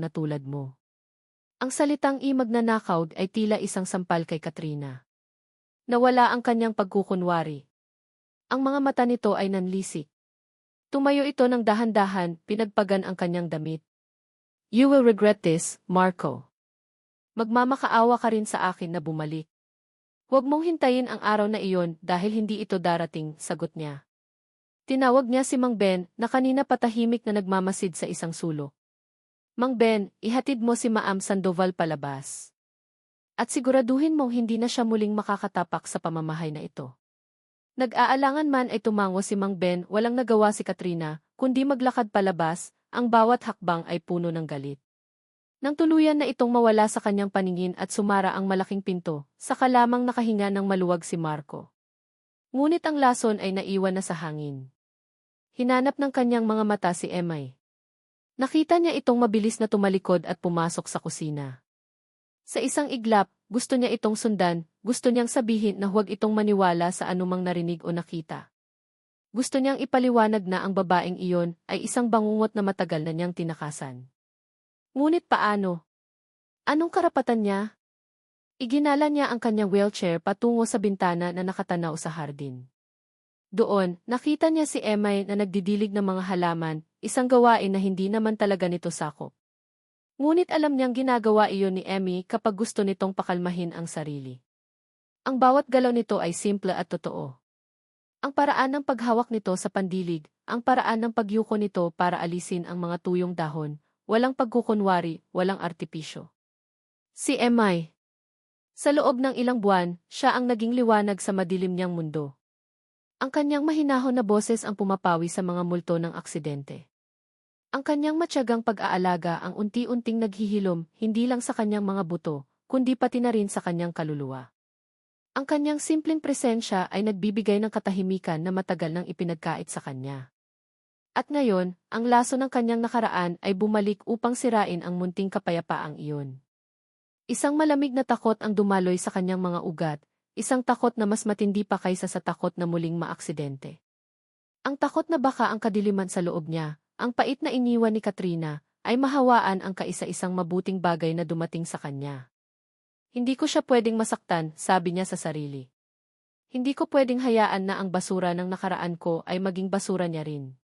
na tulad mo. Ang salitang magnanakaw ay tila isang sampal kay Katrina. Nawala ang kanyang pagkukunwari. Ang mga mata nito ay nanlisik. Tumayo ito ng dahan-dahan, pinagpagan ang kanyang damit. You will regret this, Marco. Magmamakaawa ka rin sa akin na bumalik. Huwag mong hintayin ang araw na iyon dahil hindi ito darating, sagot niya. Tinawag niya si Mang Ben na kanina patahimik na nagmamasid sa isang sulok. Mang Ben, ihatid mo si Maam Sandoval palabas. At siguraduhin mong hindi na siya muling makakatapak sa pamamahay na ito. Nag-aalangan man ay tumango si Mang Ben, walang nagawa si Katrina, kundi maglakad palabas, ang bawat hakbang ay puno ng galit. Nang tuluyan na itong mawala sa kanyang paningin at sumara ang malaking pinto, saka lamang nakahinga ng maluwag si Marco. Ngunit ang lason ay naiwan na sa hangin. Hinanap ng kanyang mga mata si Emay. Nakita niya itong mabilis na tumalikod at pumasok sa kusina. Sa isang iglap, gusto niya itong sundan, gusto niyang sabihin na huwag itong maniwala sa anumang narinig o nakita. Gusto niyang ipaliwanag na ang babaeng iyon ay isang bangungot na matagal na niyang tinakasan. Ngunit paano? Anong karapatan niya? Iginala niya ang kanyang wheelchair patungo sa bintana na nakatanaw sa hardin. Doon, nakita niya si Emay na nagdidilig ng mga halaman, isang gawain na hindi naman talaga nito sakop. Ngunit alam niyang ginagawa iyon ni Emmy kapag gusto nitong pakalmahin ang sarili. Ang bawat galaw nito ay simple at totoo. Ang paraan ng paghawak nito sa pandilig, ang paraan ng pagyuko nito para alisin ang mga tuyong dahon, walang pagkukunwari, walang artipisyo. Si Emay. Sa loob ng ilang buwan, siya ang naging liwanag sa madilim niyang mundo. Ang kanyang mahinahon na boses ang pumapawi sa mga multo ng aksidente. Ang kanyang matyagang pag-aalaga ang unti-unting naghihilom hindi lang sa kanyang mga buto, kundi pati na rin sa kanyang kaluluwa. Ang kanyang simpleng presensya ay nagbibigay ng katahimikan na matagal nang ipinagkait sa kanya. At ngayon, ang laso ng kanyang nakaraan ay bumalik upang sirain ang munting kapayapaang iyon. Isang malamig na takot ang dumaloy sa kanyang mga ugat, isang takot na mas matindi pa kaysa sa takot na muling maaksidente. Ang takot na baka ang kadiliman sa loob niya, ang pait na iniwan ni Katrina, ay mahawaan ang kaisa-isang mabuting bagay na dumating sa kanya. Hindi ko siya pwedeng masaktan, sabi niya sa sarili. Hindi ko pwedeng hayaan na ang basura ng nakaraan ko ay maging basura niya rin.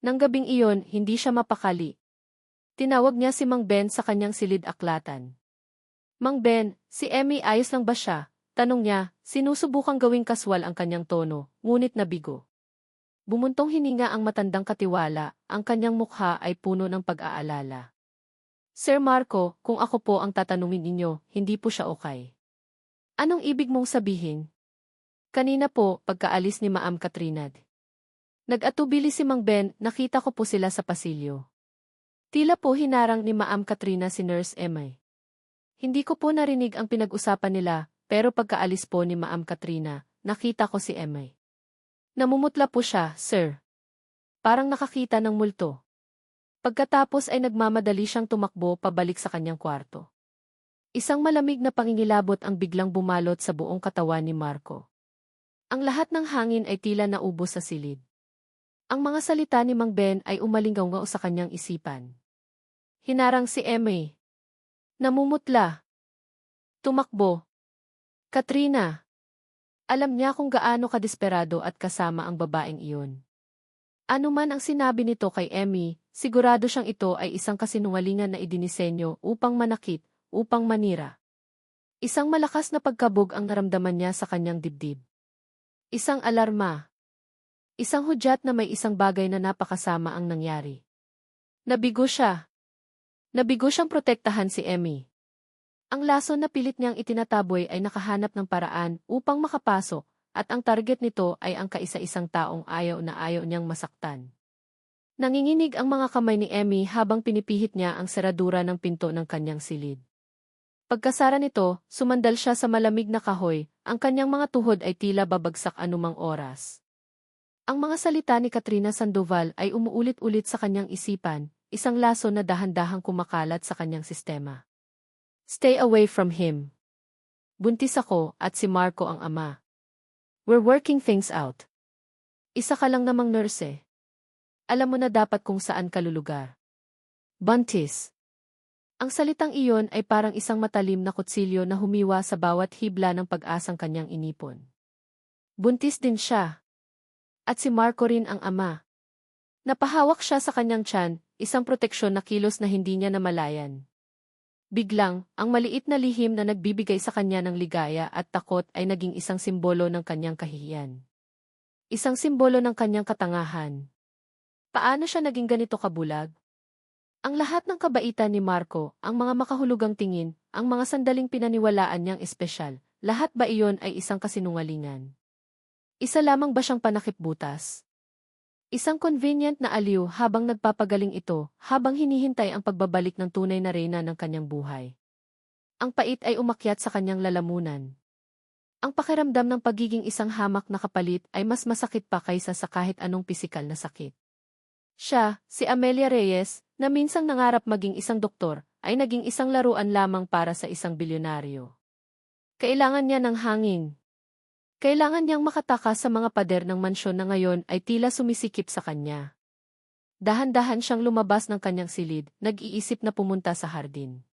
Nang gabing iyon, hindi siya mapakali. Tinawag niya si Mang Ben sa kanyang silid-aklatan. Mang Ben, si Emmy ayos lang ba siya? Tanong niya, sinusubukang gawing kaswal ang kanyang tono, ngunit nabigo. Bumuntong hininga ang matandang katiwala, ang kanyang mukha ay puno ng pag-aalala. Sir Marco, kung ako po ang tatanungin ninyo, hindi po siya okay. Anong ibig mong sabihin? Kanina po, pagkaalis ni Maam Katrina. Nag-atubili si Mang Ben, nakita ko po sila sa pasilyo. Tila po hinarang ni Maam Katrina si Nurse Emay. Hindi ko po narinig ang pinag-usapan nila, pero pagkaalis po ni Maam Katrina, nakita ko si Emay. Namumutla po siya, sir. Parang nakakita ng multo. Pagkatapos ay nagmamadali siyang tumakbo pabalik sa kanyang kwarto. Isang malamig na pangingilabot ang biglang bumalot sa buong katawan ni Marco. Ang lahat ng hangin ay tila naubos sa silid. Ang mga salita ni Mang Ben ay umalinggaw sa kanyang isipan. Hinarang si Emmy. Namumutla. Tumakbo. Katrina. Alam niya kung gaano kadesperado at kasama ang babaeng iyon. Ano man ang sinabi nito kay Emmy, sigurado siyang ito ay isang kasinungalingan na idinisenyo upang manakit, upang manira. Isang malakas na pagkabog ang naramdaman niya sa kanyang dibdib. Isang alarma. Isang hudyat na may isang bagay na napakasama ang nangyari. Nabigo siya. Nabigo siyang protektahan si Emmy. Ang lason na pilit niyang itinataboy ay nakahanap ng paraan upang makapasok, at ang target nito ay ang kaisa-isang taong ayaw na ayaw niyang masaktan. Nanginginig ang mga kamay ni Emmy habang pinipihit niya ang seradura ng pinto ng kanyang silid. Pagkasara nito, sumandal siya sa malamig na kahoy, ang kanyang mga tuhod ay tila babagsak anumang oras. Ang mga salita ni Katrina Sandoval ay umuulit-ulit sa kanyang isipan, isang laso na dahan-dahang kumakalat sa kanyang sistema. Stay away from him. Buntis ako at si Marco ang ama. We're working things out. Isa ka lang namang nurse. Alam mo na dapat kung saan ka lulugar. Buntis. Ang salitang iyon ay parang isang matalim na kutsilyo na humiwa sa bawat hibla ng pag-asang kanyang inipon. Buntis din siya. At si Marco rin ang ama. Napahawak siya sa kanyang tiyan, isang proteksyon na kilos na hindi niya namalayan. Biglang, ang maliit na lihim na nagbibigay sa kanya ng ligaya at takot ay naging isang simbolo ng kanyang kahihiyan. Isang simbolo ng kanyang katangahan. Paano siya naging ganito kabulag? Ang lahat ng kabaitan ni Marco, ang mga makahulugang tingin, ang mga sandaling pinaniwalaan niyang espesyal, lahat ba iyon ay isang kasinungalingan? Isa lamang ba siyang panakipbutas? Isang convenient na aliw habang nagpapagaling ito, habang hinihintay ang pagbabalik ng tunay na reyna ng kanyang buhay. Ang pait ay umakyat sa kanyang lalamunan. Ang pakiramdam ng pagiging isang hamak na kapalit ay mas masakit pa kaysa sa kahit anong pisikal na sakit. Siya, si Amelia Reyes, na minsang nangarap maging isang doktor, ay naging isang laruan lamang para sa isang bilyonaryo. Kailangan niya ng hangin. Kailangan niyang makatakas sa mga pader ng mansyon na ngayon ay tila sumisikip sa kanya. Dahan-dahan siyang lumabas ng kanyang silid, nag-iisip na pumunta sa hardin.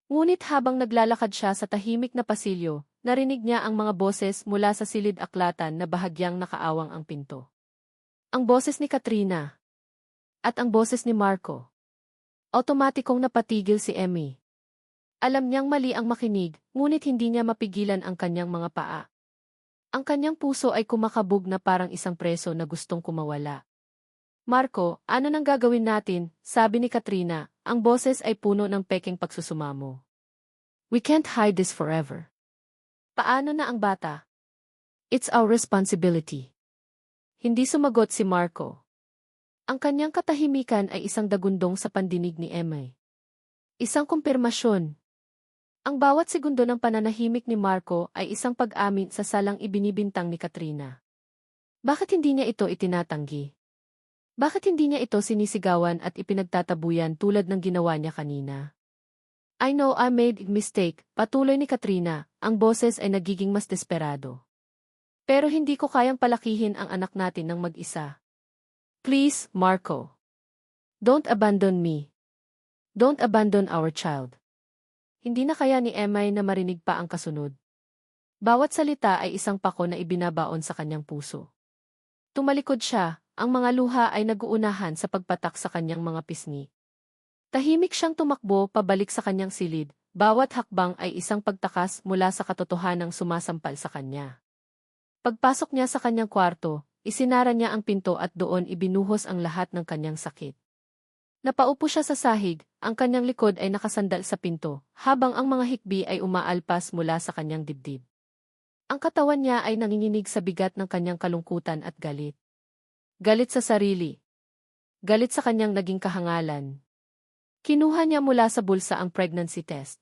Ngunit habang naglalakad siya sa tahimik na pasilyo, narinig niya ang mga boses mula sa silid aklatan na bahagyang nakaawang ang pinto. Ang boses ni Katrina. At ang boses ni Marco. Otomatikong napatigil si Emmy. Alam niyang mali ang makinig, ngunit hindi niya mapigilan ang kanyang mga paa. Ang kanyang puso ay kumakabog na parang isang preso na gustong kumawala. Marco, ano nang gagawin natin? Sabi ni Katrina, ang boses ay puno ng pekeng pagsusumamo. We can't hide this forever. Paano na ang bata? It's our responsibility. Hindi sumagot si Marco. Ang kanyang katahimikan ay isang dagundong sa pandinig ni Emmy. Isang kumpirmasyon. Ang bawat segundo ng pananahimik ni Marco ay isang pag-amin sa salang ibinibintang ni Katrina. Bakit hindi niya ito itinatanggi? Bakit hindi niya ito sinisigawan at ipinagtatabuyan tulad ng ginawa niya kanina? I know I made a mistake, patuloy ni Katrina, ang boses ay nagiging mas desperado. Pero hindi ko kayang palakihin ang anak natin ng mag-isa. Please, Marco. Don't abandon me. Don't abandon our child. Hindi na kaya ni Emmy na marinig pa ang kasunod. Bawat salita ay isang pako na ibinabaon sa kanyang puso. Tumalikod siya, ang mga luha ay nag-uunahan sa pagpatak sa kanyang mga pisngi. Tahimik siyang tumakbo pabalik sa kanyang silid, bawat hakbang ay isang pagtakas mula sa katotohanang sumasampal sa kanya. Pagpasok niya sa kanyang kwarto, isinara niya ang pinto at doon ibinuhos ang lahat ng kanyang sakit. Napaupo siya sa sahig, ang kanyang likod ay nakasandal sa pinto, habang ang mga hikbi ay umaalpas mula sa kanyang dibdib. Ang katawan niya ay nanginginig sa bigat ng kanyang kalungkutan at galit. Galit sa sarili. Galit sa kanyang naging kahangalan. Kinuha niya mula sa bulsa ang pregnancy test.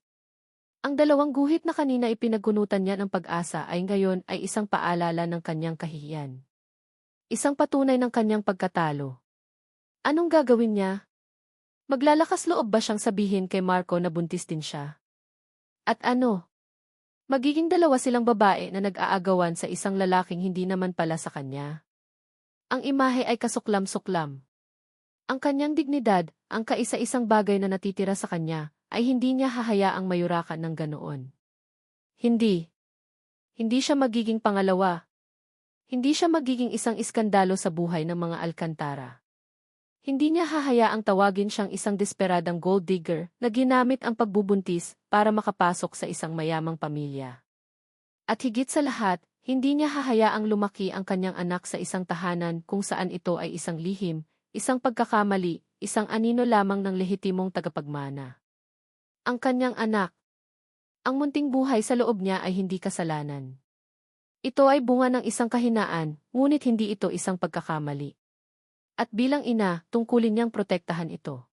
Ang dalawang guhit na kanina ipinagunutan niya ng pag-asa ay ngayon ay isang paalala ng kanyang kahihiyan. Isang patunay ng kanyang pagkatalo. Anong gagawin niya? Maglalakas loob ba siyang sabihin kay Marco na buntis din siya? At ano? Magiging dalawa silang babae na nag-aagawan sa isang lalaking hindi naman pala sa kanya. Ang imahe ay kasuklam-suklam. Ang kanyang dignidad, ang kaisa-isang bagay na natitira sa kanya, ay hindi niya hahayaang mayurakan ng ganoon. Hindi. Hindi siya magiging pangalawa. Hindi siya magiging isang iskandalo sa buhay ng mga Alcantara. Hindi niya hahayaang tawagin siyang isang desperadang gold digger na ginamit ang pagbubuntis para makapasok sa isang mayamang pamilya. At higit sa lahat, hindi niya hahayaang lumaki ang kanyang anak sa isang tahanan kung saan ito ay isang lihim, isang pagkakamali, isang anino lamang ng lehitimong tagapagmana. Ang kanyang anak. Ang munting buhay sa loob niya ay hindi kasalanan. Ito ay bunga ng isang kahinaan, ngunit hindi ito isang pagkakamali. At bilang ina, tungkulin niyang protektahan ito.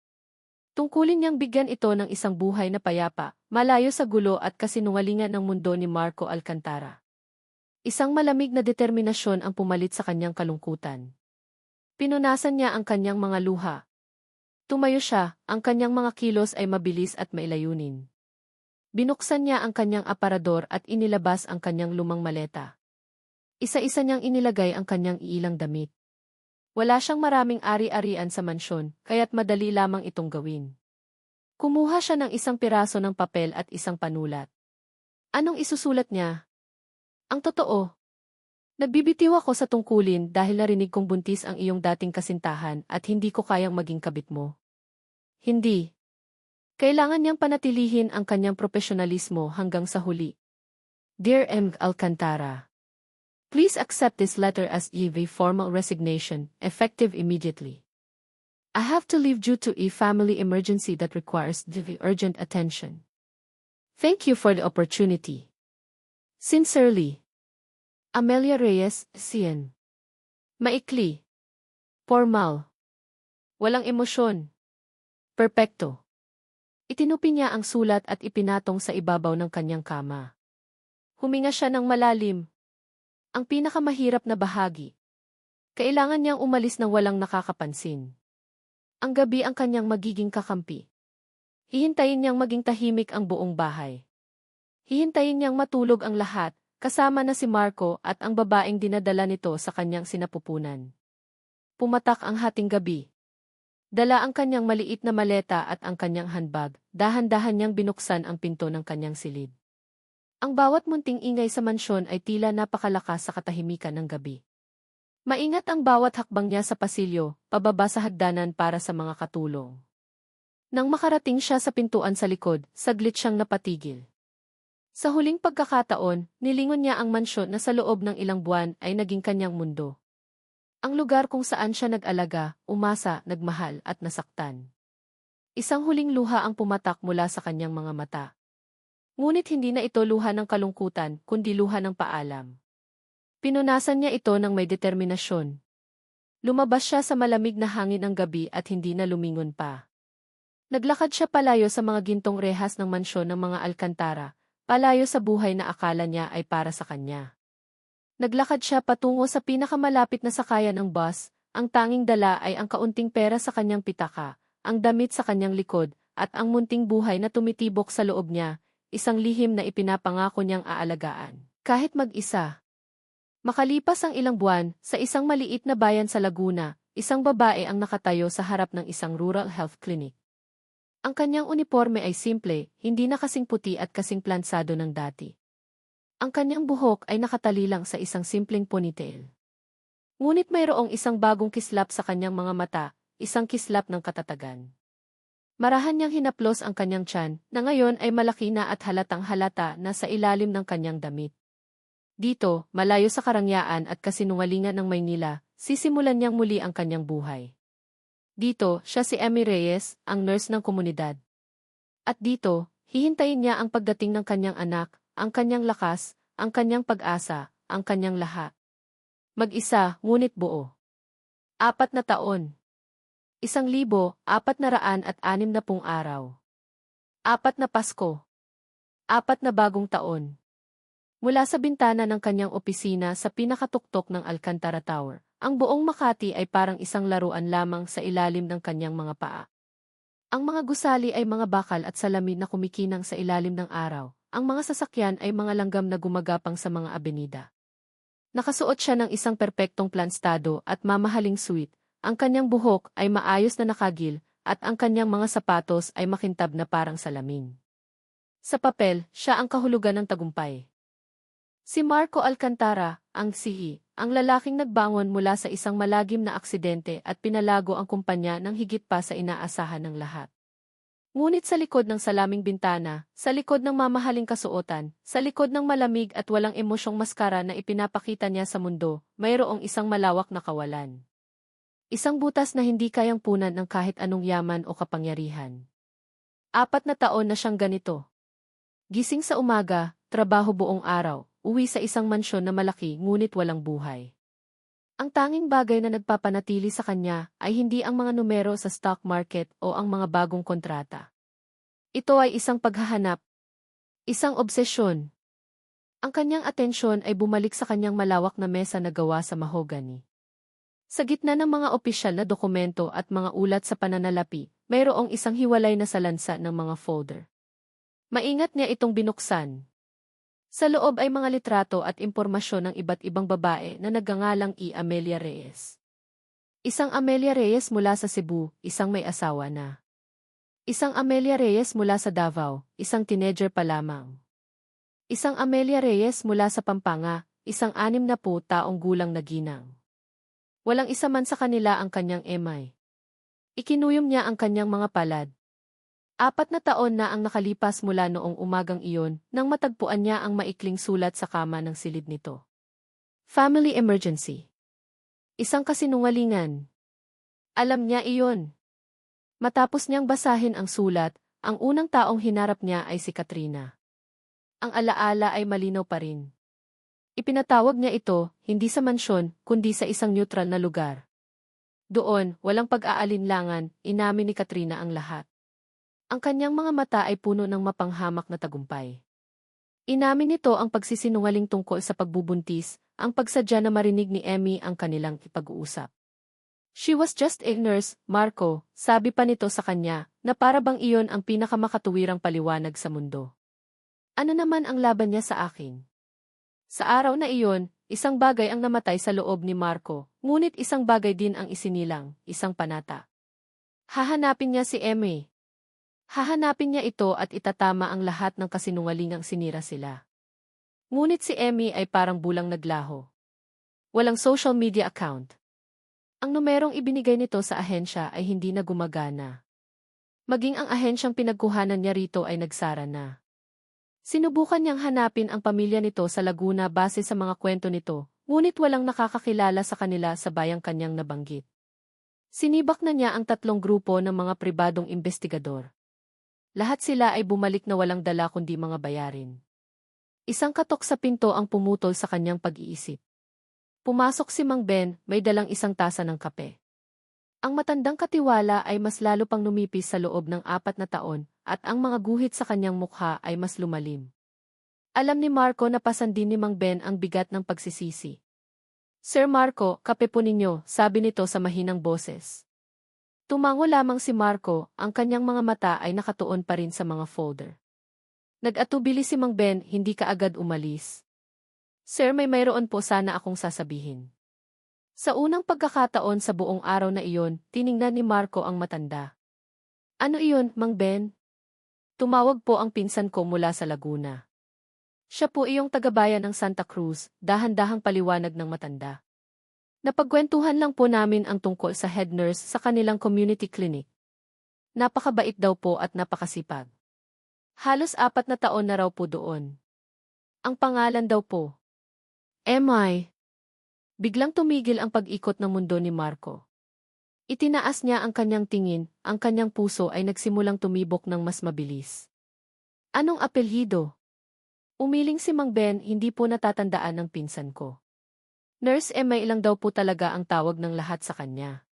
Tungkulin niyang bigyan ito ng isang buhay na payapa, malayo sa gulo at kasinungalingan ng mundo ni Marco Alcantara. Isang malamig na determinasyon ang pumalit sa kanyang kalungkutan. Pinunasan niya ang kanyang mga luha. Tumayo siya, ang kanyang mga kilos ay mabilis at mailayunin. Binuksan niya ang kanyang aparador at inilabas ang kanyang lumang maleta. Isa-isa niyang inilagay ang kanyang iilang damit. Wala siyang maraming ari-arian sa mansyon, kaya't madali lamang itong gawin. Kumuha siya ng isang piraso ng papel at isang panulat. Anong isusulat niya? Ang totoo. Nagbibitiw ako sa tungkulin dahil narinig kong buntis ang iyong dating kasintahan at hindi ko kayang maging kabit mo. Hindi. Kailangan niyang panatilihin ang kanyang profesionalismo hanggang sa huli. Dear M. Alcantara, please accept this letter as a formal resignation, effective immediately. I have to leave due to a family emergency that requires urgent attention. Thank you for the opportunity. Sincerely, Amelia Reyes, CN. Maikli. Formal. Walang emosyon. Perpekto. Itinupi niya ang sulat at ipinatong sa ibabaw ng kanyang kama. Huminga siya ng malalim. Ang pinakamahirap na bahagi. Kailangan niyang umalis ng walang nakakapansin. Ang gabi ang kanyang magiging kakampi. Hihintayin niyang maging tahimik ang buong bahay. Hihintayin niyang matulog ang lahat, kasama na si Marco at ang babaeng dinadala nito sa kanyang sinapupunan. Pumatak ang hating gabi. Dala ang kanyang maliit na maleta at ang kanyang handbag, dahan-dahan niyang binuksan ang pinto ng kanyang silid. Ang bawat munting ingay sa mansyon ay tila napakalakas sa katahimikan ng gabi. Maingat ang bawat hakbang niya sa pasilyo, pababa sa hagdanan para sa mga katulong. Nang makarating siya sa pintuan sa likod, saglit siyang napatigil. Sa huling pagkakataon, nilingon niya ang mansyon na sa loob ng ilang buwan ay naging kanyang mundo. Ang lugar kung saan siya nag-alaga, umasa, nagmahal at nasaktan. Isang huling luha ang pumatak mula sa kanyang mga mata. Ngunit hindi na ito luha ng kalungkutan, kundi luha ng paalam. Pinunasan niya ito ng may determinasyon. Lumabas siya sa malamig na hangin ng gabi at hindi na lumingon pa. Naglakad siya palayo sa mga gintong rehas ng mansyon ng mga Alcantara, palayo sa buhay na akala niya ay para sa kanya. Naglakad siya patungo sa pinakamalapit na sakayan ng bus, ang tanging dala ay ang kaunting pera sa kanyang pitaka, ang damit sa kanyang likod, at ang munting buhay na tumitibok sa loob niya, isang lihim na ipinapangako niyang aalagaan. Kahit mag-isa. Makalipas ang ilang buwan, sa isang maliit na bayan sa Laguna, isang babae ang nakatayo sa harap ng isang rural health clinic. Ang kanyang uniforme ay simple, hindi na kasing puti at kasing plansado ng dati. Ang kanyang buhok ay nakatali lang sa isang simpleng ponytail. Ngunit mayroong isang bagong kislap sa kanyang mga mata, isang kislap ng katatagan. Marahan niyang hinaplos ang kanyang tiyan, na ngayon ay malaki na at halatang halata na sa ilalim ng kanyang damit. Dito, malayo sa karangyaan at kasinungalingan ng Maynila, sisimulan niyang muli ang kanyang buhay. Dito, siya si Emmy Reyes, ang nurse ng komunidad. At dito, hihintayin niya ang pagdating ng kanyang anak, ang kanyang lakas, ang kanyang pag-asa, ang kanyang lahat. Mag-isa, ngunit buo. 4 na taon. 1,460 araw. 4 na Pasko. 4 na bagong taon. Mula sa bintana ng kanyang opisina sa pinakatuktok ng Alcantara Tower, ang buong Makati ay parang isang laruan lamang sa ilalim ng kanyang mga paa. Ang mga gusali ay mga bakal at salamin na kumikinang sa ilalim ng araw. Ang mga sasakyan ay mga langgam na gumagapang sa mga abenida. Nakasuot siya ng isang perpektong planstado at mamahaling suit, ang kanyang buhok ay maayos na nakagil, at ang kanyang mga sapatos ay makintab na parang salamin. Sa papel, siya ang kahulugan ng tagumpay. Si Marco Alcantara, ang sihi, ang lalaking nagbangon mula sa isang malagim na aksidente at pinalago ang kumpanya ng higit pa sa inaasahan ng lahat. Ngunit sa likod ng salaming bintana, sa likod ng mamahaling kasuotan, sa likod ng malamig at walang emosyong maskara na ipinapakita niya sa mundo, mayroong isang malawak na kawalan. Isang butas na hindi kayang punan ng kahit anong yaman o kapangyarihan. 4 na taon na siyang ganito. Gising sa umaga, trabaho buong araw, uwi sa isang mansyon na malaki ngunit walang buhay. Ang tanging bagay na nagpapanatili sa kanya ay hindi ang mga numero sa stock market o ang mga bagong kontrata. Ito ay isang paghahanap, isang obsesyon. Ang kanyang atensyon ay bumalik sa kanyang malawak na mesa na gawa sa mahogany. Sa gitna ng mga opisyal na dokumento at mga ulat sa pananalapi, mayroong isang hiwalay na salansa ng mga folder. Maingat niya itong binuksan. Sa loob ay mga litrato at impormasyon ng iba't ibang babae na nagngangalang Amelia Reyes. Isang Amelia Reyes mula sa Cebu, isang may asawa na. Isang Amelia Reyes mula sa Davao, isang teenager pa lamang. Isang Amelia Reyes mula sa Pampanga, isang 60 taong gulang na ginang. Walang isa man sa kanila ang kanyang emay. Ikinuyom niya ang kanyang mga palad. 4 na taon na ang nakalipas mula noong umagang iyon nang matagpuan niya ang maikling sulat sa kama ng silid nito. Family emergency. Isang kasinungalingan. Alam niya iyon. Matapos niyang basahin ang sulat, ang unang taong hinarap niya ay si Katrina. Ang alaala ay malinaw pa rin. Ipinatawag niya ito, hindi sa mansyon, kundi sa isang neutral na lugar. Doon, walang pag-aalinlangan, inamin ni Katrina ang lahat. Ang kanyang mga mata ay puno ng mapanghamak na tagumpay. Inamin nito ang pagsisinungaling tungkol sa pagbubuntis, ang pagsadya na marinig ni Emmy ang kanilang ipag-uusap. She was just a nurse, Marco, sabi pa nito sa kanya, na para bang iyon ang pinakamakatuwirang paliwanag sa mundo. Ano naman ang laban niya sa akin? Sa araw na iyon, isang bagay ang namatay sa loob ni Marco, ngunit isang bagay din ang isinilang, isang panata. Hahanapin niya si Emmy. Hahanapin niya ito at itatama ang lahat ng kasinungalingang sinira sila. Ngunit si Emmy ay parang bulang naglaho. Walang social media account. Ang numerong ibinigay nito sa ahensya ay hindi na gumagana. Maging ang ahensyang pinagkuhanan niya rito ay nagsara na. Sinubukan niyang hanapin ang pamilya nito sa Laguna base sa mga kwento nito, ngunit walang nakakakilala sa kanila sa bayang kanyang nabanggit. Sinibak na niya ang 3 grupo ng mga pribadong investigador. Lahat sila ay bumalik na walang dala kundi mga bayarin. Isang katok sa pinto ang pumutol sa kanyang pag-iisip. Pumasok si Mang Ben, may dalang isang tasa ng kape. Ang matandang katiwala ay mas lalo pang numipis sa loob ng 4 na taon, at ang mga guhit sa kanyang mukha ay mas lumalim. Alam ni Marco na pasan din ni Mang Ben ang bigat ng pagsisisi. Sir Marco, kape po ninyo, sabi nito sa mahinang boses. Tumango lamang si Marco, ang kanyang mga mata ay nakatuon pa rin sa mga folder. Nag-atubili si Mang Ben, hindi kaagad umalis. Sir, may mayroon po sana akong sasabihin. Sa unang pagkakataon sa buong araw na iyon, tiningnan ni Marco ang matanda. Ano iyon, Mang Ben? Tumawag po ang pinsan ko mula sa Laguna. Siya po iyong tagabayan ng Santa Cruz, dahan-dahang paliwanag ng matanda. Napagkwentuhan lang po namin ang tungkol sa head nurse sa kanilang community clinic. Napakabait daw po at napakasipag. Halos 4 na taon na raw po doon. Ang pangalan daw po. M.I. Biglang tumigil ang pag-ikot ng mundo ni Marco. Itinaas niya ang kanyang tingin, ang kanyang puso ay nagsimulang tumibok ng mas mabilis. Anong apelyido? Umiling si Mang Ben, hindi po natatandaan ng pinsan ko. Nurse Emma lang daw po talaga ang tawag ng lahat sa kanya.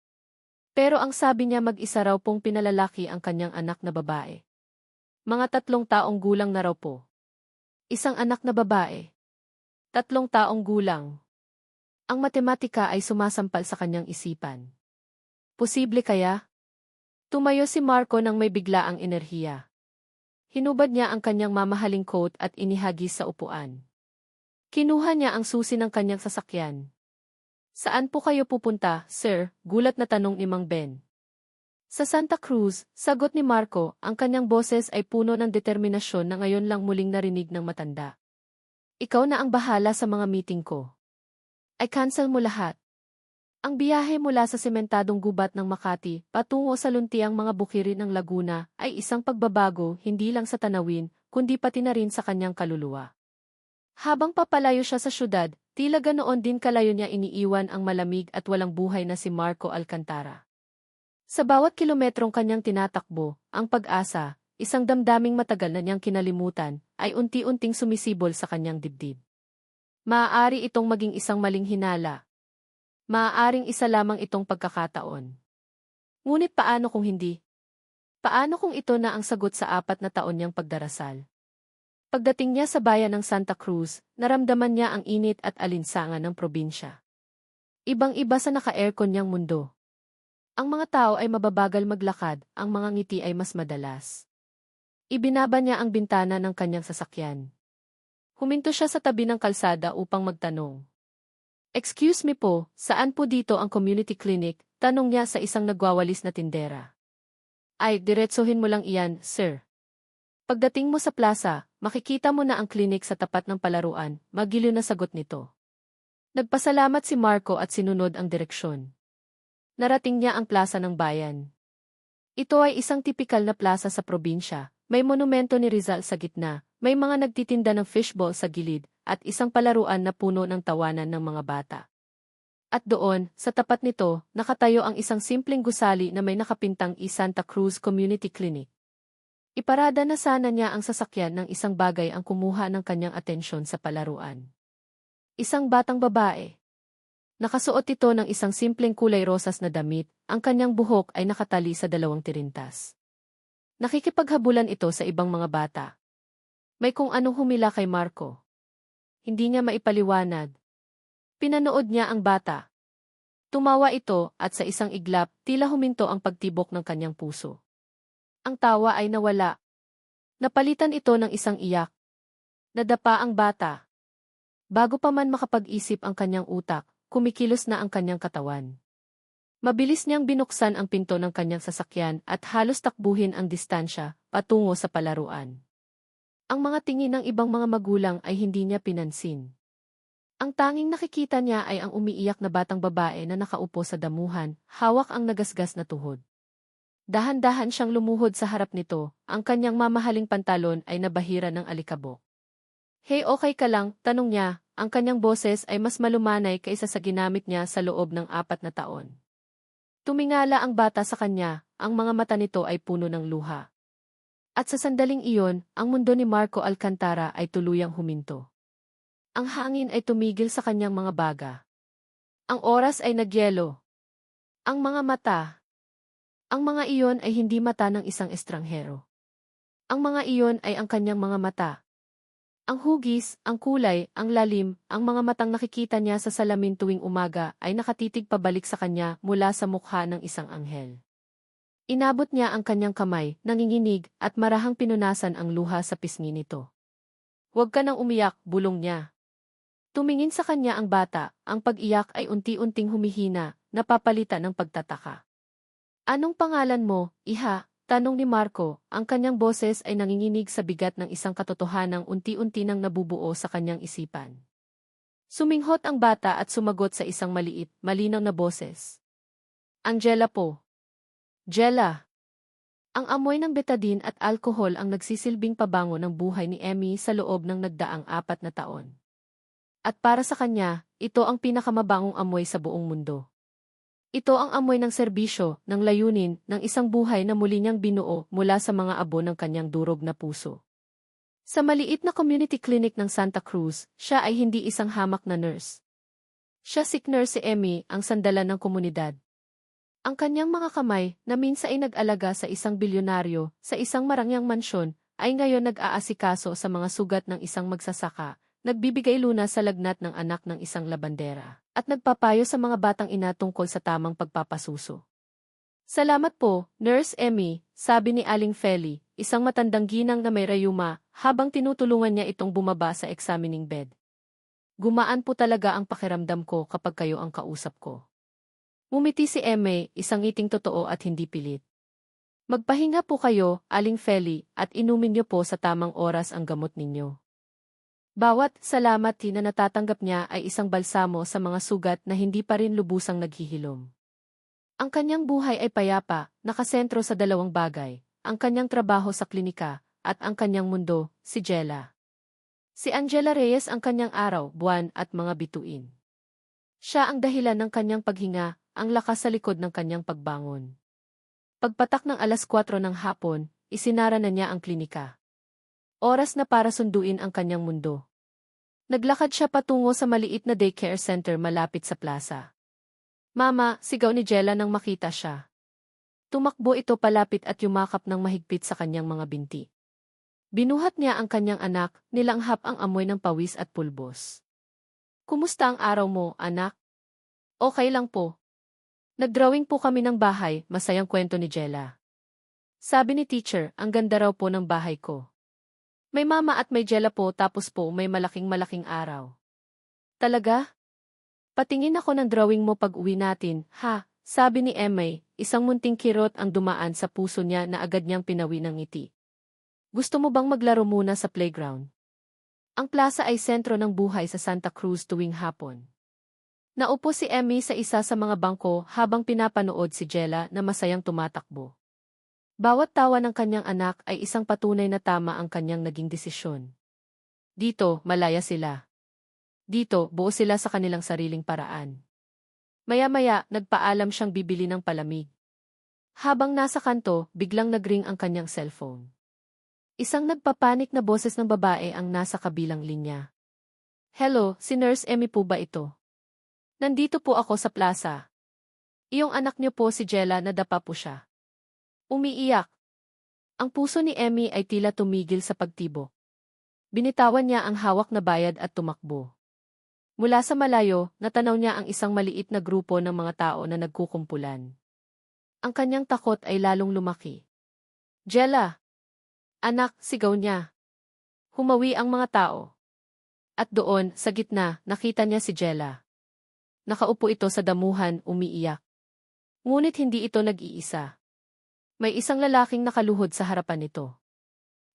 Pero ang sabi niya mag-isa raw pong pinalalaki ang kanyang anak na babae. Mga 3 taong gulang na raw po. Isang anak na babae. 3 taong gulang. Ang matematika ay sumasampal sa kanyang isipan. Posible kaya? Tumayo si Marco nang may biglaang enerhiya. Hinubad niya ang kanyang mamahaling coat at inihagis sa upuan. Kinuha niya ang susi ng kanyang sasakyan. Saan po kayo pupunta, sir? Gulat na tanong ni Mang Ben. Sa Santa Cruz, sagot ni Marco, ang kanyang boses ay puno ng determinasyon na ngayon lang muling narinig ng matanda. Ikaw na ang bahala sa mga meeting ko. Ay cancel mo lahat. Ang biyahe mula sa sementadong gubat ng Makati patungo sa luntiang mga bukirin ng Laguna ay isang pagbabago hindi lang sa tanawin, kundi pati na rin sa kanyang kaluluwa. Habang papalayo siya sa syudad, tila ganoon din kalayo niya iniiwan ang malamig at walang buhay na si Marco Alcantara. Sa bawat kilometrong kanyang tinatakbo, ang pag-asa, isang damdaming matagal na niyang kinalimutan, ay unti-unting sumisibol sa kanyang dibdib. Maaari itong maging isang maling hinala. Maaaring isa lamang itong pagkakataon. Ngunit paano kung hindi? Paano kung ito na ang sagot sa 4 na taon niyang pagdarasal? Pagdating niya sa bayan ng Santa Cruz, naramdaman niya ang init at alinsangan ng probinsya. Ibang-iba sa naka-aircon niyang mundo. Ang mga tao ay mababagal maglakad, ang mga ngiti ay mas madalas. Ibinaba niya ang bintana ng kanyang sasakyan. Huminto siya sa tabi ng kalsada upang magtanong. Excuse me po, saan po dito ang community clinic? Tanong niya sa isang nagwawalis na tindera. Ay, diretsuhin mo lang iyan, sir. Pagdating mo sa plaza, makikita mo na ang klinik sa tapat ng palaruan, magiliw na sagot nito. Nagpasalamat si Marco at sinunod ang direksyon. Narating niya ang plaza ng bayan. Ito ay isang tipikal na plaza sa probinsya, may monumento ni Rizal sa gitna, may mga nagtitinda ng fishball sa gilid, at isang palaruan na puno ng tawanan ng mga bata. At doon, sa tapat nito, nakatayo ang isang simpleng gusali na may nakapintang Santa Cruz Community Clinic. Iparada na sana niya ang sasakyan ng isang bagay ang kumuha ng kanyang atensyon sa palaruan. Isang batang babae. Nakasuot ito ng isang simpleng kulay rosas na damit, ang kanyang buhok ay nakatali sa dalawang tirintas. Nakikipaghabulan ito sa ibang mga bata. May kung anong humila kay Marco. Hindi niya maipaliwanag. Pinanood niya ang bata. Tumawa ito at sa isang iglap, tila huminto ang pagtibok ng kanyang puso. Ang tawa ay nawala. Napalitan ito ng isang iyak. Nadapa ang bata. Bago pa man makapag-isip ang kanyang utak, kumikilos na ang kanyang katawan. Mabilis niyang binuksan ang pinto ng kanyang sasakyan at halos takbuhin ang distansya patungo sa palaruan. Ang mga tingin ng ibang mga magulang ay hindi niya pinansin. Ang tanging nakikita niya ay ang umiiyak na batang babae na nakaupo sa damuhan, hawak ang nagasgas na tuhod. Dahan-dahan siyang lumuhod sa harap nito, ang kanyang mamahaling pantalon ay nabahira ng alikabok. Hey, okay ka lang? Tanong niya. Ang kanyang boses ay mas malumanay kaysa sa ginamit niya sa loob ng 4 na taon. Tumingala ang bata sa kanya, ang mga mata nito ay puno ng luha. At sa sandaling iyon, ang mundo ni Marco Alcantara ay tuluyang huminto. Ang hangin ay tumigil sa kanyang mga baga. Ang oras ay nagyelo. Ang mga mata. Ang mga iyon ay hindi mata ng isang estranghero. Ang mga iyon ay ang kanyang mga mata. Ang hugis, ang kulay, ang lalim, ang mga matang nakikita niya sa salamin tuwing umaga ay nakatitig pabalik sa kanya mula sa mukha ng isang anghel. Inabot niya ang kanyang kamay, nanginginig, at marahang pinunasan ang luha sa pisngi nito. Huwag ka nang umiyak, bulong niya. Tumingin sa kanya ang bata, ang pag-iyak ay unti-unting humihina, napapalitan ng pagtataka. Anong pangalan mo, iha? Tanong ni Marco, ang kanyang boses ay nanginginig sa bigat ng isang katotohanang unti-unti nang nabubuo sa kanyang isipan. Suminghot ang bata at sumagot sa isang maliit, malinaw na boses. Angela po. Jella. Ang amoy ng betadine at alkohol ang nagsisilbing pabango ng buhay ni Emmy sa loob ng nagdaang 4 na taon. At para sa kanya, ito ang pinakamabangong amoy sa buong mundo. Ito ang amoy ng serbisyo, ng layunin, ng isang buhay na muli niyang binuo mula sa mga abo ng kanyang durog na puso. Sa maliit na community clinic ng Santa Cruz, siya ay hindi isang hamak na nurse. Siya si Nurse Emmy, ang sandalan ng komunidad. Ang kanyang mga kamay, na minsan ay nag-alaga sa isang bilyonaryo, sa isang marangyang mansyon, ay ngayon nag-aasikaso sa mga sugat ng isang magsasaka, nagbibigay lunas sa lagnat ng anak ng isang labandera, at nagpapayo sa mga batang ina tungkol sa tamang pagpapasuso. Salamat po, Nurse Emmy, sabi ni Aling Feli, isang matandang ginang na may rayuma, habang tinutulungan niya itong bumaba sa examining bed. Gumaan po talaga ang pakiramdam ko kapag kayo ang kausap ko. Ngumiti si Emmy, isang ngiting totoo at hindi pilit. Magpahinga po kayo, Aling Feli, at inumin niyo po sa tamang oras ang gamot ninyo. Bawat salamat na natatanggap niya ay isang balsamo sa mga sugat na hindi pa rin lubusang naghihilom. Ang kanyang buhay ay payapa, nakasentro sa 2 bagay, ang kanyang trabaho sa klinika, at ang kanyang mundo, si Jella. Si Angela Reyes ang kanyang araw, buwan at mga bituin. Siya ang dahilan ng kanyang paghinga, ang lakas sa likod ng kanyang pagbangon. Pagpatak ng 4:00 ng hapon, isinara na niya ang klinika. Oras na para sunduin ang kanyang mundo. Naglakad siya patungo sa maliit na daycare center malapit sa plaza. Mama, sigaw ni Jella nang makita siya. Tumakbo ito palapit at yumakap ng mahigpit sa kanyang mga binti. Binuhat niya ang kanyang anak, nilanghap ang amoy ng pawis at pulbos. Kumusta ang araw mo, anak? Okay lang po. Nagdrawing po kami ng bahay, masayang kwento ni Jella. Sabi ni teacher, ang ganda raw po ng bahay ko. May mama at may Jella po tapos po may malaking araw. Talaga? Patingin ako ng drawing mo pag uwi natin, ha? sabi ni Emma, isang munting kirot ang dumaan sa puso niya na agad niyang pinawi ng ngiti. Gusto mo bang maglaro muna sa playground? Ang plaza ay sentro ng buhay sa Santa Cruz tuwing hapon. Naupo si Emmy sa isa sa mga bangko habang pinapanood si Jella na masayang tumatakbo. Bawat tawa ng kanyang anak ay isang patunay na tama ang kanyang naging desisyon. Dito, malaya sila. Dito, buo sila sa kanilang sariling paraan. Maya-maya, nagpaalam siyang bibili ng palamig. Habang nasa kanto, biglang nagring ang kanyang cellphone. Isang nagpapanik na boses ng babae ang nasa kabilang linya. Hello, si Nurse Emmy po ba ito? Nandito po ako sa plaza. Iyong anak niyo po si Jella, nadapa po siya. Umiiyak. Ang puso ni Emmy ay tila tumigil sa pagtibok. Binitawan niya ang hawak na bayad at tumakbo. Mula sa malayo, natanaw niya ang isang maliit na grupo ng mga tao na nagkukumpulan. Ang kanyang takot ay lalong lumaki. Jella! Anak, sigaw niya. Humawi ang mga tao. At doon, sa gitna, nakita niya si Jella. Nakaupo ito sa damuhan, umiiyak. Ngunit hindi ito nag-iisa. May isang lalaking nakaluhod sa harapan nito.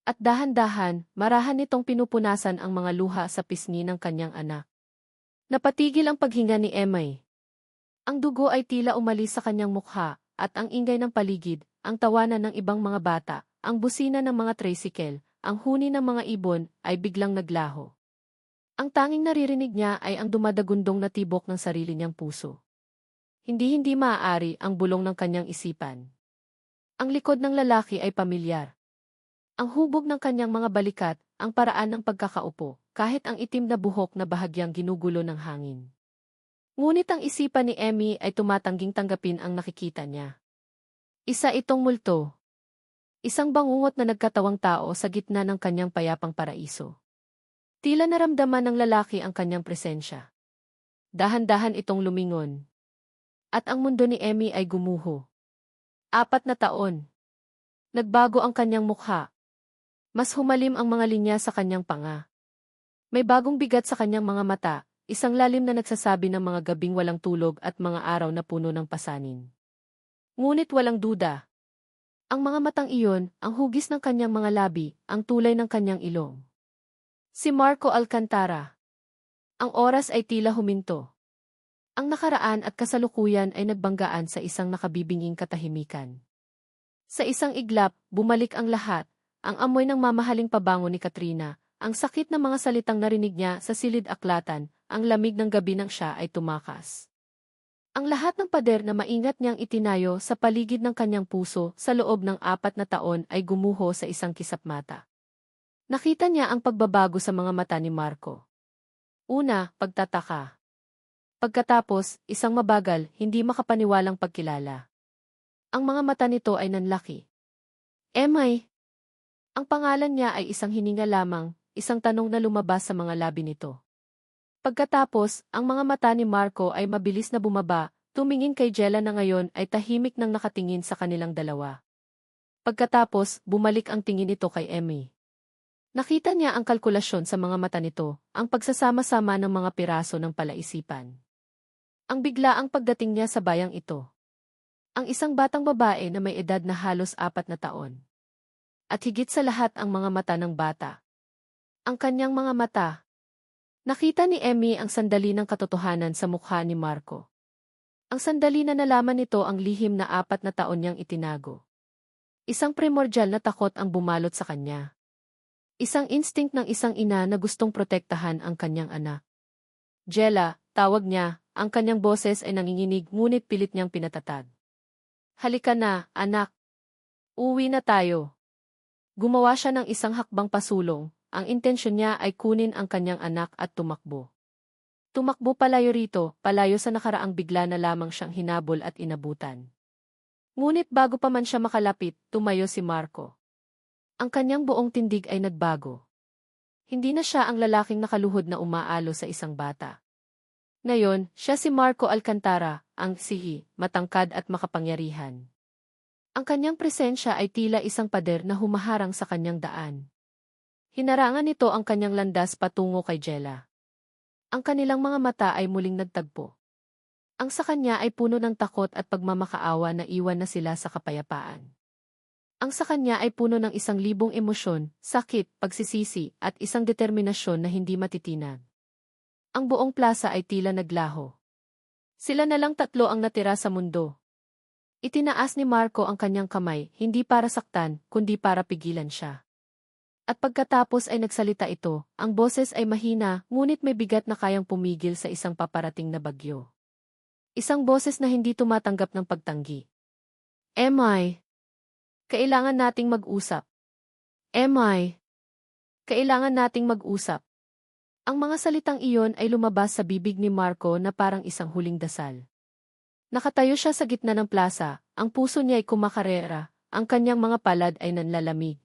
At dahan-dahan, marahan nitong pinupunasan ang mga luha sa pisngi ng kanyang anak. Napatigil ang paghinga ni Emma. Ang dugo ay tila umalis sa kanyang mukha, at ang ingay ng paligid, ang tawanan ng ibang mga bata, ang busina ng mga tricycle, ang huni ng mga ibon, ay biglang naglaho. Ang tanging naririnig niya ay ang dumadagundong na tibok ng sarili niyang puso. Hindi maaari ang bulong ng kanyang isipan. Ang likod ng lalaki ay pamilyar. Ang hubog ng kanyang mga balikat, ang paraan ng pagkakaupo, kahit ang itim na buhok na bahagyang ginugulo ng hangin. Ngunit ang isipan ni Emmy ay tumatangging tanggapin ang nakikita niya. Isa itong multo. Isang bangungot na nagkatawang tao sa gitna ng kanyang payapang paraiso. Tila naramdaman ng lalaki ang kanyang presensya. Dahan-dahan itong lumingon. At ang mundo ni Emmy ay gumuho. 4 na taon. Nagbago ang kanyang mukha. Mas humalim ang mga linya sa kanyang panga. May bagong bigat sa kanyang mga mata, isang lalim na nagsasabi ng mga gabing walang tulog at mga araw na puno ng pasanin. Ngunit walang duda. Ang mga matang iyon, ang hugis ng kanyang mga labi, ang tulay ng kanyang ilong. Si Marco Alcantara. Ang oras ay tila huminto. Ang nakaraan at kasalukuyan ay nagbanggaan sa isang nakabibinging katahimikan. Sa isang iglap, bumalik ang lahat, ang amoy ng mamahaling pabango ni Katrina, ang sakit ng mga salitang narinig niya sa silid-aklatan, ang lamig ng gabi nang siya ay tumakas. Ang lahat ng pader na maingat niyang itinayo sa paligid ng kanyang puso sa loob ng 4 na taon ay gumuho sa isang kisapmata. Nakita niya ang pagbabago sa mga mata ni Marco. Una, pagtataka. Pagkatapos, isang mabagal, hindi makapaniwalang pagkilala. Ang mga mata nito ay nanlaki. Emay! Ang pangalan niya ay isang hininga lamang, isang tanong na lumabas sa mga labi nito. Pagkatapos, ang mga mata ni Marco ay mabilis na bumaba, tumingin kay Jella na ngayon ay tahimik nang nakatingin sa kanilang dalawa. Pagkatapos, bumalik ang tingin nito kay Emmy. Nakita niya ang kalkulasyon sa mga mata nito, ang pagsasama-sama ng mga piraso ng palaisipan. Ang biglaang pagdating niya sa bayang ito. Ang isang batang babae na may edad na halos 4 na taon. At higit sa lahat ang mga mata ng bata. Ang kanyang mga mata. Nakita ni Emmy ang sandali ng katotohanan sa mukha ni Marco. Ang sandali na nalaman nito ang lihim na 4 na taon niyang itinago. Isang primordial na takot ang bumalot sa kanya. Isang instinct ng isang ina na gustong protektahan ang kanyang anak. Jella, tawag niya, ang kanyang boses ay nanginginig ngunit pilit niyang pinatatag. Halika na, anak. Uwi na tayo. Gumawa siya ng isang hakbang pasulong, ang intensyon niya ay kunin ang kanyang anak at tumakbo. Tumakbo palayo rito, palayo sa nakaraang bigla na lamang siyang hinabol at inabutan. Ngunit bago pa man siya makalapit, tumayo si Marco. Ang kanyang buong tindig ay nagbago. Hindi na siya ang lalaking nakaluhod na umaalo sa isang bata. Ngayon, siya si Marco Alcantara, ang sihi, matangkad at makapangyarihan. Ang kanyang presensya ay tila isang pader na humaharang sa kanyang daan. Hinarangan nito ang kanyang landas patungo kay Jella. Ang kanilang mga mata ay muling nagtagpo. Ang sa kanya ay puno ng takot at pagmamakaawa na iwan na sila sa kapayapaan. Ang sa kanya ay puno ng 1,000 emosyon, sakit, pagsisisi, at isang determinasyon na hindi matitinag. Ang buong plaza ay tila naglaho. Sila na lang tatlo ang natira sa mundo. Itinaas ni Marco ang kanyang kamay, hindi para saktan, kundi para pigilan siya. At pagkatapos ay nagsalita ito, ang boses ay mahina, ngunit may bigat na kayang pumigil sa isang paparating na bagyo. Isang boses na hindi tumatanggap ng pagtanggi. Emay, kailangan nating mag-usap. Emay, kailangan nating mag-usap. Ang mga salitang iyon ay lumabas sa bibig ni Marco na parang isang huling dasal. Nakatayo siya sa gitna ng plaza, ang puso niya ay kumakarera, ang kanyang mga palad ay nanlalamig.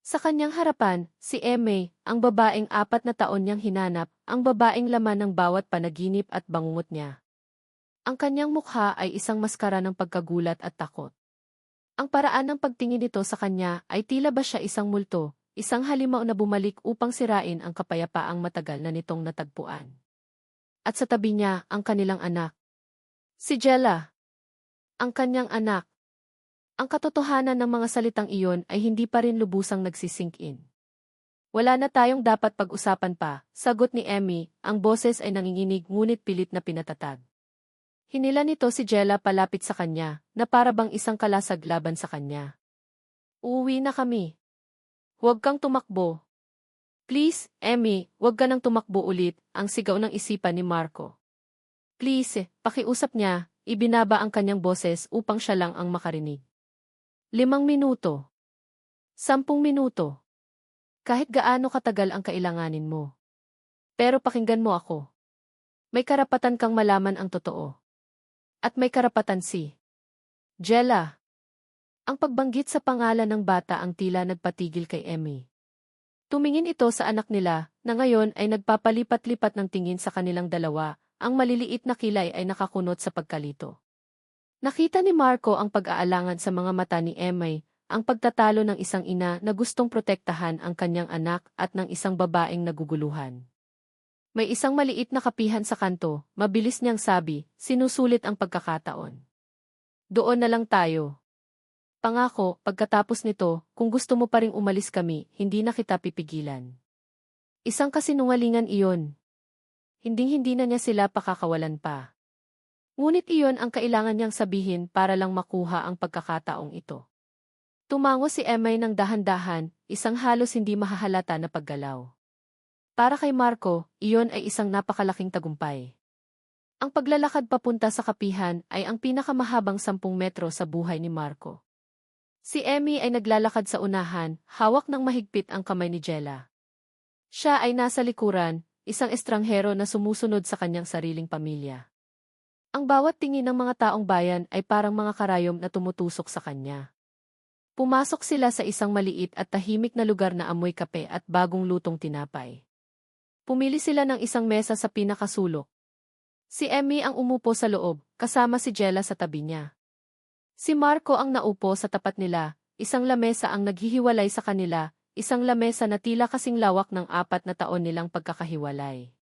Sa kanyang harapan, si Emay, ang babaeng 4 na taon niyang hinanap, ang babaeng laman ng bawat panaginip at bangungot niya. Ang kanyang mukha ay isang maskara ng pagkagulat at takot. Ang paraan ng pagtingin nito sa kanya ay tila ba siya isang multo, isang halimaw na bumalik upang sirain ang kapayapaang matagal na nitong natagpuan. At sa tabi niya, ang kanilang anak. Si Jella. Ang kanyang anak. Ang katotohanan ng mga salitang iyon ay hindi pa rin lubusang nagsisink in. Wala na tayong dapat pag-usapan pa, sagot ni Emmy, ang boses ay nanginginig ngunit pilit na pinatatag. Hinila nito si Jella palapit sa kanya, na para bang isang kalasag laban sa kanya. Uuwi na kami. Huwag kang tumakbo. Please, Emmy, huwag ka nang tumakbo ulit, ang sigaw ng isipan ni Marco. Please, pakiusap niya, ibinaba ang kanyang boses upang siya lang ang makarinig. 5 minuto. 10 minuto. Kahit gaano katagal ang kailanganin mo. Pero pakinggan mo ako. May karapatan kang malaman ang totoo. At may karapatan si Jella. Ang pagbanggit sa pangalan ng bata ang tila nagpatigil kay Emmy. Tumingin ito sa anak nila, na ngayon ay nagpapalipat-lipat ng tingin sa kanilang dalawa, ang maliliit na kilay ay nakakunot sa pagkalito. Nakita ni Marco ang pag-aalangan sa mga mata ni Emmy, ang pagtatalo ng isang ina na gustong protektahan ang kanyang anak at ng isang babaeng naguguluhan. May isang maliit na kapihan sa kanto, mabilis niyang sabi, sinusulit ang pagkakataon. Doon na lang tayo. Pangako, pagkatapos nito, kung gusto mo pa ring umalis kami, hindi na kita pipigilan. Isang kasinungalingan iyon. Hinding-hindi na niya sila pakakawalan pa. Ngunit iyon ang kailangan niyang sabihin para lang makuha ang pagkakataong ito. Tumango si Emay ng dahan-dahan, isang halos hindi mahahalata na paggalaw. Para kay Marco, iyon ay isang napakalaking tagumpay. Ang paglalakad papunta sa kapihan ay ang pinakamahabang 10 metro sa buhay ni Marco. Si Emmy ay naglalakad sa unahan, hawak ng mahigpit ang kamay ni Jella. Siya ay nasa likuran, isang estranghero na sumusunod sa kanyang sariling pamilya. Ang bawat tingin ng mga taong bayan ay parang mga karayom na tumutusok sa kanya. Pumasok sila sa isang maliit at tahimik na lugar na amoy kape at bagong lutong tinapay. Pumili sila ng isang mesa sa pinakasulok. Si Emmy ang umupo sa loob, kasama si Jella sa tabi niya. Si Marco ang naupo sa tapat nila, isang lamesa ang naghihiwalay sa kanila, isang lamesa na tila kasing lawak ng 4 na taon nilang pagkakahiwalay.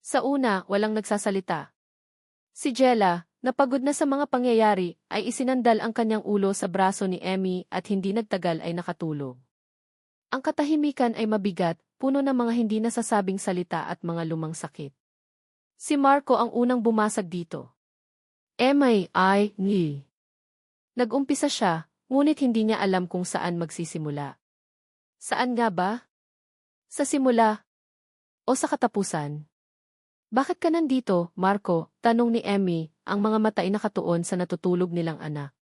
Sa una, walang nagsasalita. Si Jella, napagod na sa mga pangyayari, ay isinandal ang kanyang ulo sa braso ni Emmy at hindi nagtagal ay nakatulog. Ang katahimikan ay mabigat, puno ng mga hindi nasasabing salita at mga lumang sakit. Si Marco ang unang bumasag dito. Emay, ni. Nag-umpisa siya, ngunit hindi niya alam kung saan magsisimula. Saan nga ba? Sa simula? O sa katapusan? Bakit ka nandito, Marco? Tanong ni Emmy, ang mga mata ay nakatuon sa natutulog nilang anak.